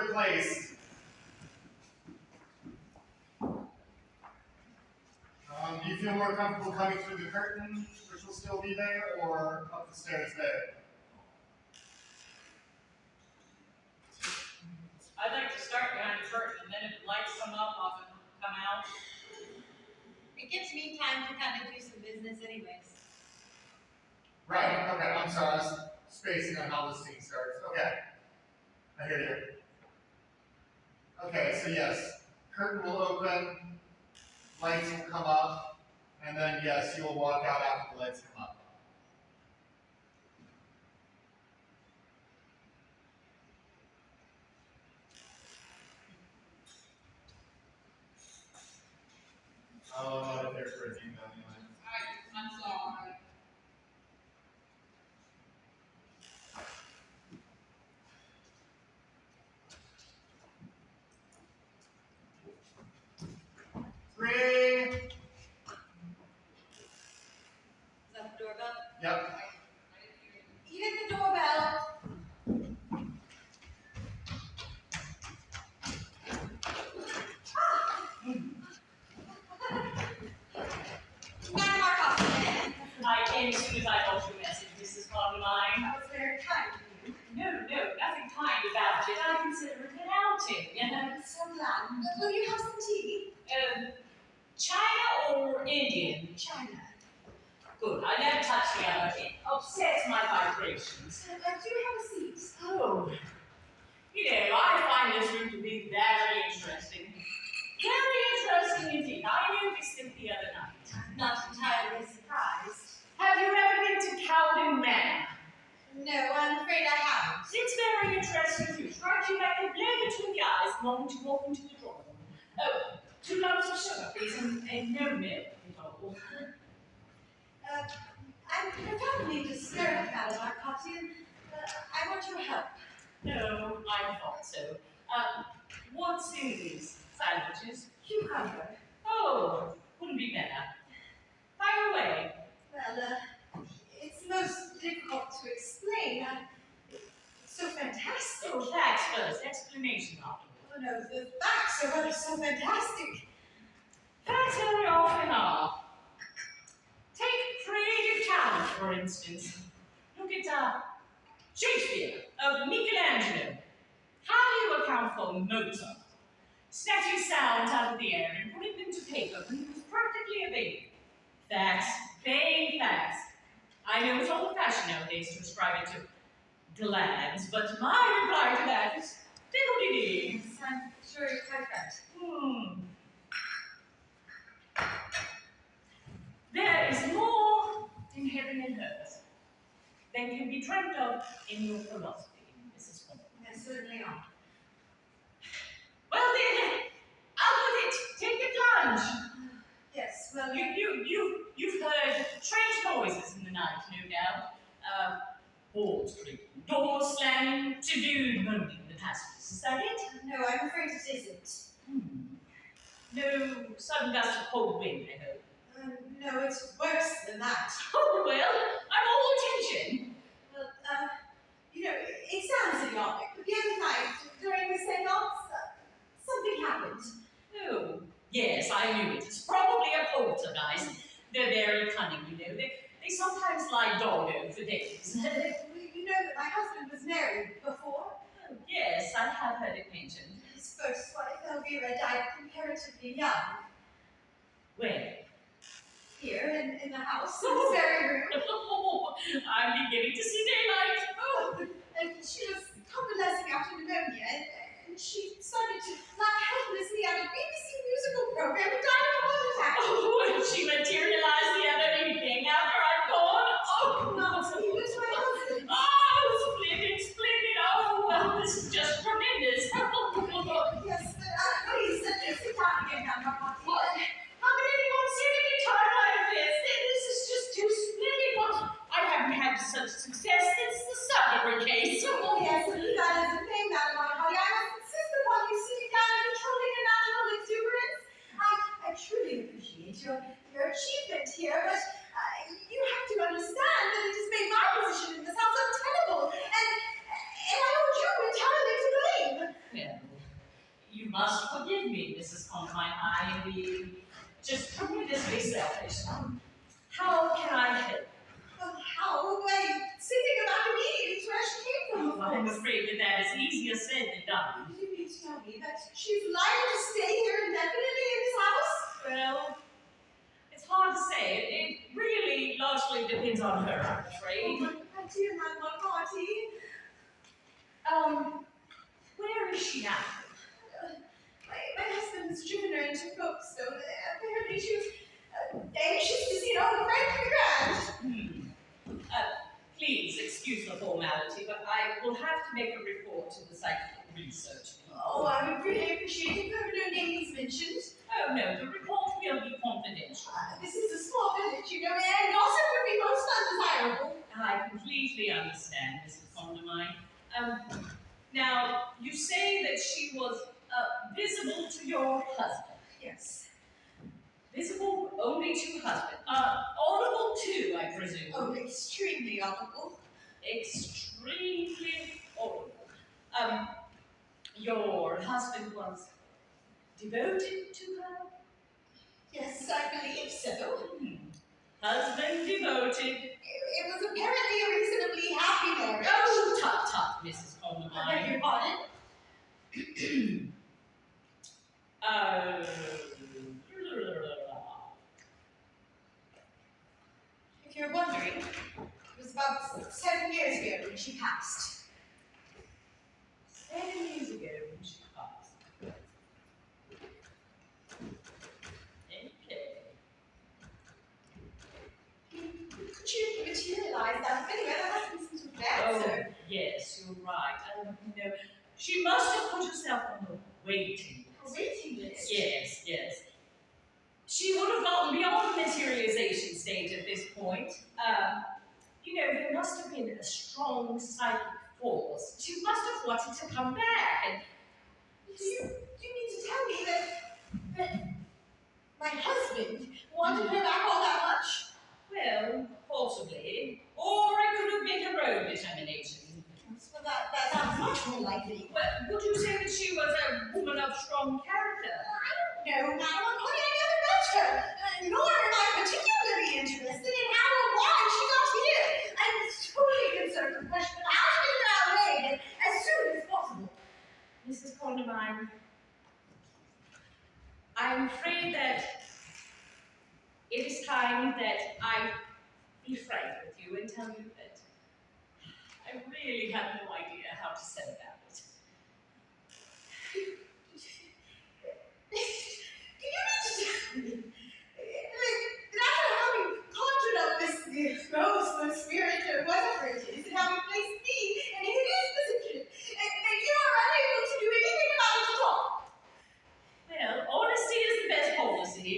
replaced. Do you feel more comfortable coming through the curtain, which will still be there, or up the stairs there? I'd like to start behind the curtain, and then if the lights come up, I'll come out. It gives me time to kind of do some business anyways. Right, okay, I'm sorry, I was spacing on how this scene starts. Okay, I hear you. Okay, so yes, curtain will open, lights will come up, and then yes, you will walk out after the lights come up. Oh, I'm not there for a demo anyway. I'm sorry. Ring! Is that the doorbell? Yep. You hit the doorbell. Madam Markov. I came as soon as I got your message, Mrs. Carmine. That was very kind of you. No, nothing kind about it. I consider it an outing. I'm so glad. Will you have some tea? China or Indian? China. Good. I never touch the other. It upsets my vibrations. Do you have a seat? Oh. You know, I find this room to be very interesting. Very interesting indeed. I noticed it the other night. I'm not entirely surprised. Have you ever been to Cowden Manor? No, I'm afraid I haven't. It's very interesting too. Strikes you like a blow between the eyes, longing to walk into the drawing room. Oh, 2 lumps of sugar, please, and no milk at all. I'm profoundly disturbed, Madam Markov. I want your help. No, I thought so. What's in these sandwiches? Cucumber. Oh, couldn't be better. Fire away. Well, it's most difficult to explain. It's so fantastic. Oh, facts first, explanation afterwards. Oh no, the facts are what are so fantastic. Facts very often are. Take creative talent, for instance. Look at Shakespeare, Michelangelo. How do you account for Mozart? Snatching sounds out of the air and putting them to paper when he was practically a baby. Facts, plain facts. I know it's old-fashioned nowadays to ascribe it to glands, but my reply to that is fiddle-dee-dee. Yes, I'm sure you're quite right. There is more in heaven and earth than can be dreamt of in your philosophy, Mrs. Holmes. There certainly are. Well then, out with it. Take the plunge. Yes, well, You've heard strange noises in the night, no doubt. Balls creaking, doors slamming, subdued moaning in the passages. Is that it? no, I'm afraid it isn't. No sudden gust of cold wind, I hope. No, it's worse than that. Oh, well, I'm all attention. Well, it sounds idiotic, but the other night, during the seance, something happened. Oh, yes, I knew it. It's probably a poltergeist. They're very cunning, you know. They sometimes lie doggo for days. You know that my husband was married before. Oh, yes, I have heard it mentioned. His first wife, Elvira, died comparatively young. Where? Here, in the house, in this very room. Oh, I'm beginning to see daylight. Oh, and she was convalescing after pneumonia, and she started to laugh helplessly at a BBC musical program and died of a heart attack. Oh, and she materialized the other evening after I'd gone. Oh, No, he was my husband. oh, splendid, splendid. Oh, well, this is just tremendous. Yes, but please, sit down again, Madam Markov. What? How can anyone sit at a time like this? This is just too splendid. What? I haven't had such success since the Sutherland case. Oh, yes, Mrs. Condamine. I am being just tremendously selfish. How can I help? Well, how? By sitting about immediately to where she came from, of I'm course. afraid that is easier said than done. You mean to tell me that she's liable to stay here indefinitely in this house? Well, it's hard to say. It really largely depends on her, I'm Oh, afraid. my dear Mademoiselle Party. Where is she now? My husband has driven her into Folkestone. Apparently she was anxious to see an old friend grand. Please excuse the formality, but I will have to make a report to the psychic research. Oh, I would really appreciate it if there were no names mentioned. Oh no, the report will be confidential. This is a small village, you know, and gossip would be most undesirable. I completely understand, Mrs. Condamine. Now, you say that she was visible to your husband. Yes. Visible only to husband. Audible too, I presume. Oh, extremely audible. Extremely audible. Your husband was devoted to her? Yes, I believe so. Husband devoted. It was apparently a reasonably happy marriage. Oh, tut tut, Mrs. I beg Condamine. your pardon? If you're wondering, it was about 7 years ago when she passed. 7 years ago when she passed. Okay. Could you materialize that? Anyway, that hasn't been too bad, Oh, sir. yes, you're right. No, she must have put herself on the waiting A list. waiting list? Yes, yes. She would have gotten beyond the materialization stage at this point. There must have been a strong psychic force. She must have wanted to come back. And Do you mean to tell me that my husband wanted her back all that much? well, possibly. Or it could have been her own determination. Well, that sounds much more likely. Well, would you say that she was a woman of strong character? I don't know, Madam. I never met her. Nor am I particularly interested in how or why she got here. I'm totally concerned with the question of how to get her out as soon as possible. Mrs. Condamine, I'm afraid that it is time that I be frank with you and tell you that I really have no idea how to set about it. Do you mean to tell me that after having conjured up this ghost, the spirit, or whatever it is, and having placed me in his position, that you are unable to do anything about it at all? Well, honesty is the best policy.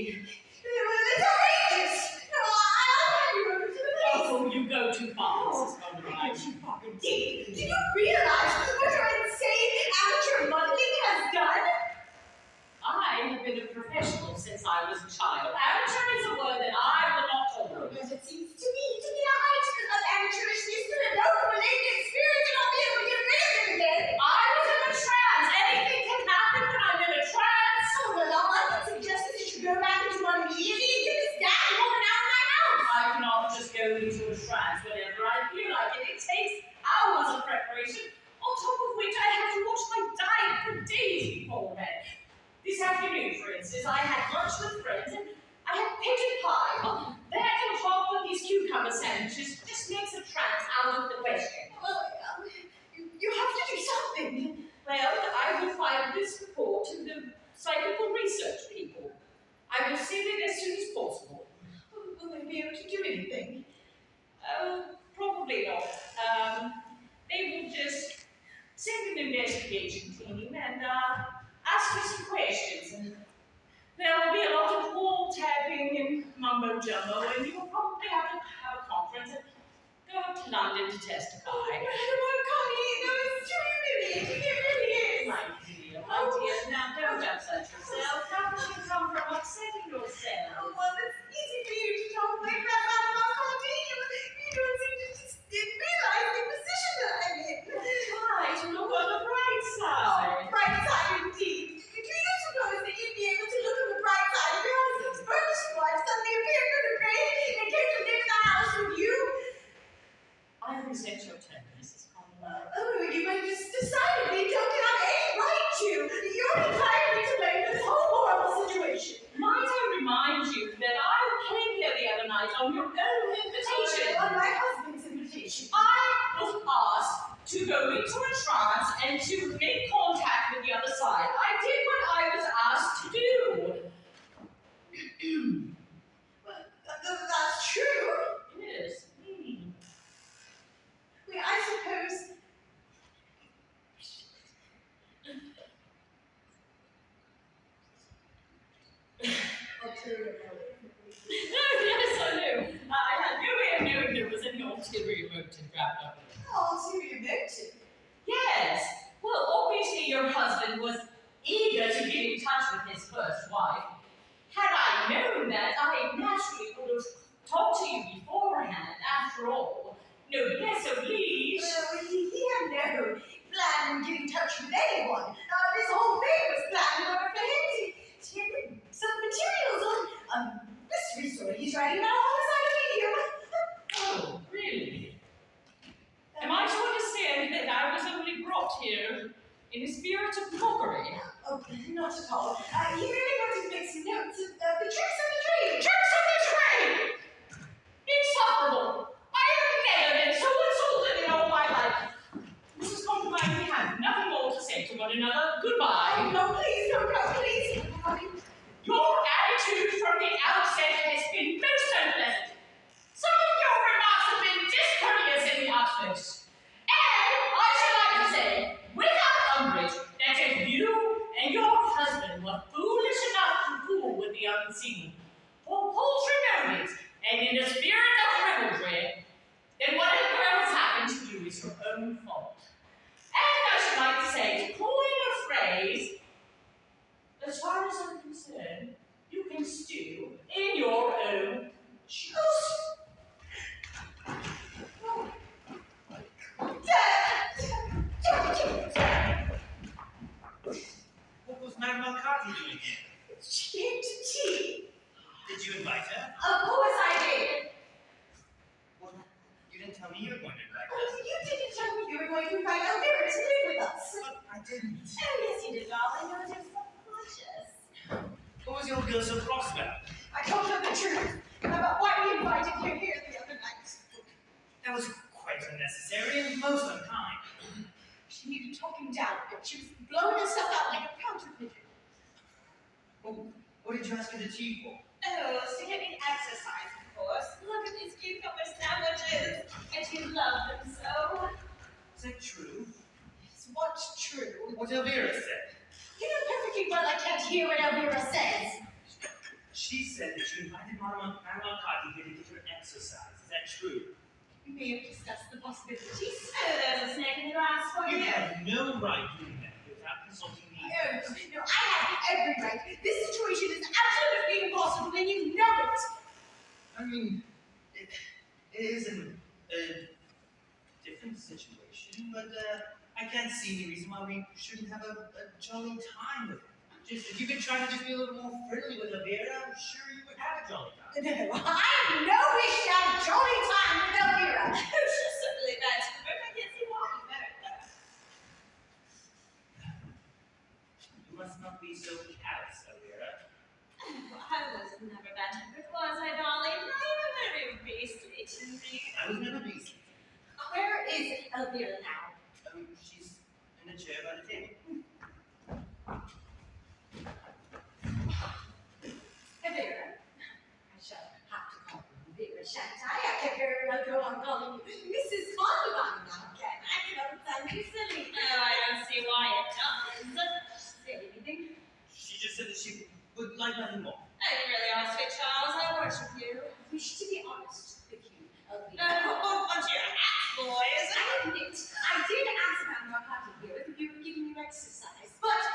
It's outrageous! No, I'll hand you over to the police. Oh, you go too far, Mrs. I Condamine. you fuck indeed. Do you realize what your insane amateur muddling has done? I have been a professional since I was a child. Amateur is a word that I will not tolerate. But it seems to me to be a height of amateurishness to evoke a malignant spirit and not be able to get rid of him again. I was in a trance. Anything can happen when I'm in a trance. So, well, all I can suggest is you should go back into one immediately and get this damn woman out of my house. I cannot just go into a trance whenever I feel like it. It takes hours of preparation, on top of which I have to watch my diet for days beforehand. This afternoon, for instance, I had lunch with friends and I had pigeon pie. Oh, that on top of these cucumber sandwiches just makes a trance out of the question. Well, you have to do something. Well, I will file this report to the psychical research people. I will send it as soon as possible. Will they be able to do anything? Probably not. They will just send an investigation team and ask me some questions. And there will be a lot of wall tapping and mumbo jumbo, and you will probably have to have a conference and go up to London to testify. Madam Connie, no, it's too humiliating. It really is. My dear, now don't upset yourself. How can you come from upsetting yourself? Oh, well, it's easy for you to talk like that, Madam Connie. You don't seem to just realize the position that I'm in. Try to look on the bright Oh, side. bright side indeed. Do you suppose that you'd be decidedly don't have any right to. You're entirely to blame for this whole horrible situation. Might I remind you that I came here the other night on your own invitation? On my husband's invitation. I was asked to go into a trance and to make contact with the other side. I did what I was asked to do. Well, that's true. It is. I suppose. Yes, I knew. I had no way of knowing there was any ulterior motive wrapped up in it. Ulterior motive? Yes. Well, obviously your husband was eager to get in touch with his first wife. Had I known that, I naturally would have talked to you beforehand. After all, noblesse oblige. Well, he had no plan in getting in touch with anyone. This whole thing was planned in order for him to get some materials on this story he's writing about on the side of medium. Oh, really? Am I to understand that I was only brought here in a spirit of mockery? Oh, not at all. He really wanted to make some notes of the tricks of the trade. Tricks of the trade! Insufferable! I have never been so insulted in all my life. Mrs. Concubine, we have nothing more to say to one another. Goodbye. No, please, no, please. Your attitude from the outset has been most unpleasant. Some of your remarks have been discourteous in the utmost. And I should like to say, without umbrage, that if you and your husband were foolish enough to fool with the unseen, for paltry motives, and in a spirit of ribaldry, then whatever else happened to you is your own fault. And I should like to say, to coin a phrase, as far as I'm concerned, you can stew in your own juice. What was Madame McCarthy doing here? She came to tea. Did you invite her? Of course I did. Well, you didn't tell me you were going to invite her. Oh, you didn't tell me you were going to invite Elvira to live with us. But I didn't. Oh, yes, you did, darling. I was just subconscious. What was your girl so cross about? I told her the truth about why we invited you here the other night. That was quite unnecessary and most unkind. She needed talking down a bit. She was blowing herself out like a counter pigeon. Well, what did you ask her to tea for? Oh, to get me exercise, of course. Look at these cucumber sandwiches. And you love them so. Is that true? It's what's true. What Elvira said. You know perfectly well I can't hear what Elvira says. She said that you invited Madame McCarthy here to get her exercise. Is that true? We may have discussed the possibilities. Oh, there's a snake in the grass for You you. have no right doing that without consulting me. No, I have every right. This situation is absolutely impossible, and you know it. I mean, it is a different situation, but I can't see any reason why we shouldn't have a jolly time with her. Just if you could try to just be a little more friendly with Elvira, I'm sure you would have a jolly time. No, I have no wish to have a jolly time with Elvira. She's certainly bad. But I can't see why. You must not be so callous, Elvira. I was never bad-tempered, was I, darling? I am very beastly to me. I was never beastly. Where is Elvira now? She's in a chair by the table. Elvira? I shall have to call you Elvira, shan't I? I can very well go on calling you Mrs. Condamine now, can I? You don't sound too silly. Oh, I don't see why it does. Say anything? She just said that she would like nothing more. I didn't really ask it, Charles. I worship you. I wish to be honest with you, Elvira. Oh, bunch of your hats, boys. I admit, I did ask Madame McCarthy here if you were giving you exercise, but